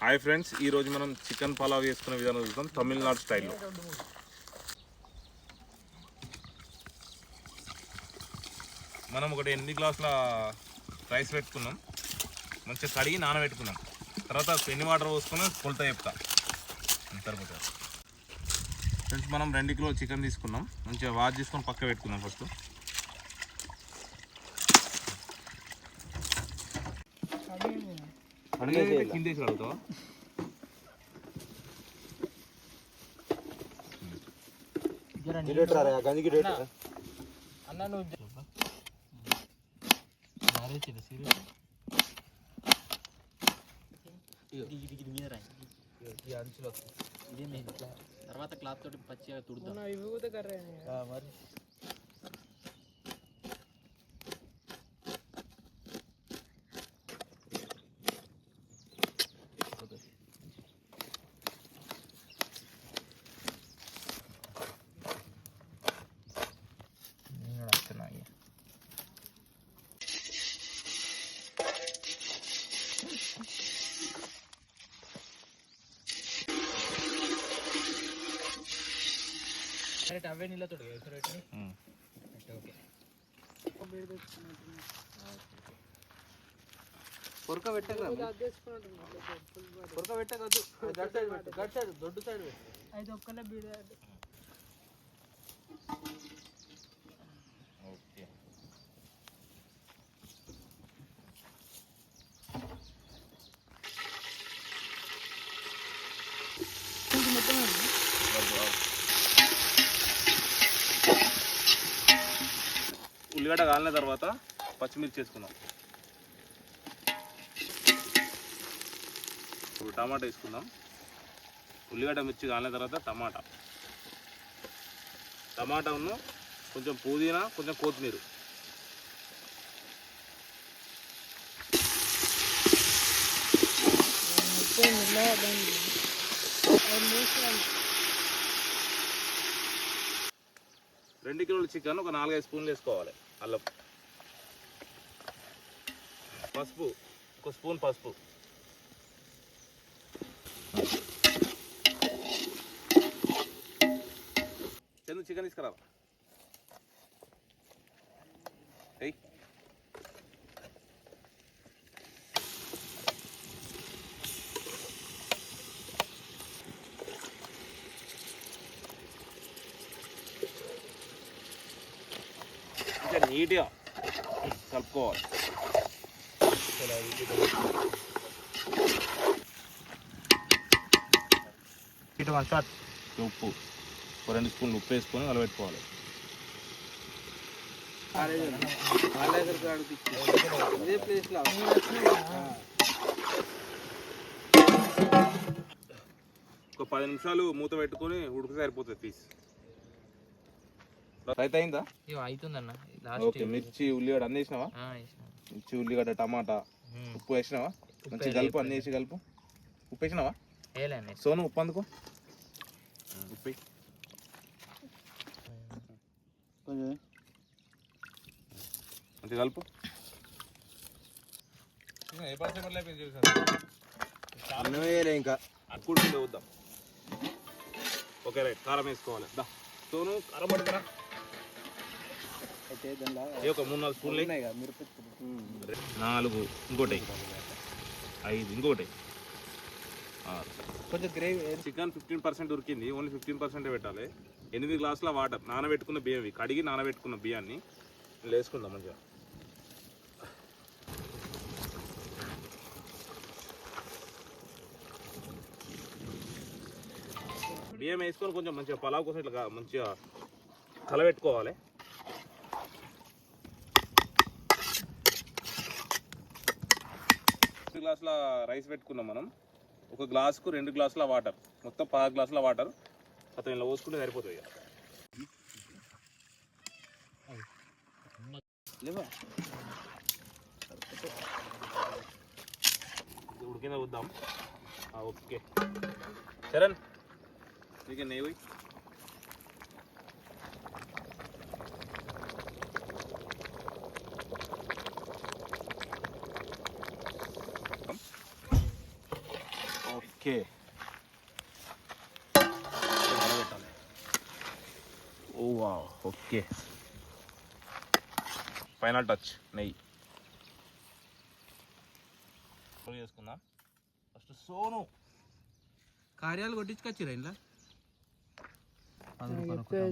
Hi friends, ఈరోజు మనం chicken pulao చేసుకునే విధానం చూద్దాం తమిళనాడు స్టైల్లో. మనం ఒకటి 8 గ్లాసుల రైస్ పెట్టుకున్నాం, మంచిగా కడిగి నానబెట్టుకున్నాం. తర్వాత పెన్ని వాటర్ పోసుకొని కొలత చెప్తా సరిపోతుంది. ఫ్రెండ్స్, మనం 2 కిలోల చికెన్ తీసుకున్నాం, మంచిగా వాష్ చేసుకొని పక్క పెట్టుకుందాం. ఫస్ట్ కిందేసి అడుగుతావా? అన్న నువ్వు తర్వాత క్లాత్ తోటి పచ్చిగా తుడుతాం. మరి అవే నీళ్ళతో పొరక పెట్టకద్దు, గట్ సైడ్ దొడ్డు సైడ్ అయితే ఒక్కనే బీడ. ఉల్లిగడ్డ కాలిన తర్వాత పచ్చిమిర్చి వేసుకుందాం. ఇప్పుడు టమాటా వేసుకుందాం. ఉల్లిగడ్డ మిర్చి కాలిన తర్వాత టమాటాను కొంచెం పుదీనా, కొంచెం కొత్తిమీర. రెండు కిలోల చికెన్ ఒక 4-5 స్పూన్లు వేసుకోవాలి. అల్లం, పసుపు, 1 స్పూన్ పసుపు, చందు చికెన్ తీసుకురా. నీట్గా కలుపుకోవాలి. ఉప్పు 2 స్పూన్లు ఉప్పు వేసుకొని కలబెట్టుకోవాలి. ఒక 10 నిమిషాలు మూత పెట్టుకొని ఉడికి సరిపోతుంది పీస్. రైట్ అయిందా? అవుతుందన్న. ఓకే, మిర్చి ఉల్లిగడ్డ అన్నీ వేసినావా? మిర్చి ఉల్లిగడ్డ టమాటా ఉప్పు వేసినావా? మంచిగా కలుపు, అన్నీ వేసి కలుపు. ఉప్పు వేసినావా? సోను ఉప్పు అందుకో. ఉప్పు మంచిగా కలుపు. ఇంకా అక్కుడుండే వద్దాం. ఓకే రైట్, కారం వేసుకోవాలి. దా సోను కారం పడుతురా. ఒక 3-4 స్పూన్లు, 4 ఇంకోటి 5 ఇంకోటి 6. కొంచెం గ్రేవీ. చికెన్ 15% ఉరికింది, ఓన్లీ 15% పెట్టాలి. 8 గ్లాసుల వాటర్, నానబెట్టుకున్న బియ్యం, కడిగి నానబెట్టుకున్న బియ్యాన్ని వేసుకుందాం మంచిగా. బియ్యం వేసుకొని కొంచెం మంచిగా పలావ్ కోసం ఇట్లా మంచిగా కలబెట్టుకోవాలి. గ్లాసుల రైస్ పెట్టుకున్నాం మనం. 1 గ్లాసుకు 2 గ్లాసుల వాటర్, మొత్తం 10 గ్లాసుల వాటర్ అతను ఇలా పోసుకుంటే సరిపోతుంది. ఉడికిందా వద్దాం. ఓకే చరణ్, నీకే నెయ్యి. ఓకే ఓ వావ్ ఓకే ఫైనల్ టచ్ నెయ్యి చేసుకుందాం ఫస్ట్ సోను కార్యాలు కొట్టించుకొచ్చిరా ఇలా చెప్పే